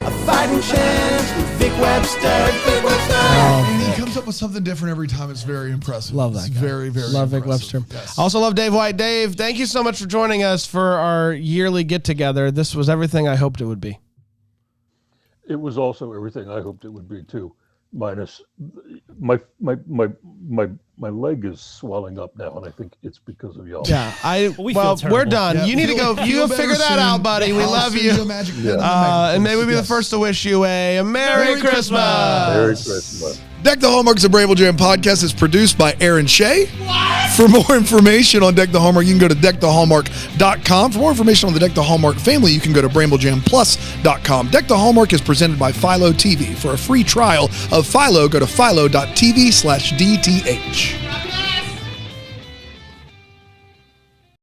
A fighting chance with Vic Webster. Vic Webster! And he comes up with something different every time. It's very impressive. Love that It's guy. very, very Love Vic impressive. Webster. Yes. Also love Dave White. Dave, thank you so much for joining us for our yearly get-together. This was everything I hoped it would be. It was also everything I hoped it would be too, minus my leg is swelling up now, and I think it's because of y'all. Yeah, We feel we're terrible. done. Yeah, you need to go. You better figure that soon. out, buddy. We I'll love send you. a magic pen and And maybe we'll be the yes. first to wish you a Merry Merry Christmas. Merry Christmas. Deck the Hallmark's a Bramble Jam podcast is produced by Aaron Shea. For more information on Deck the Hallmark, you can go to deckthehallmark.com. For more information on the Deck the Hallmark family, you can go to bramblejamplus.com. Deck the Hallmark is presented by Philo TV. For a free trial of Philo, go to philo.tv/DTH.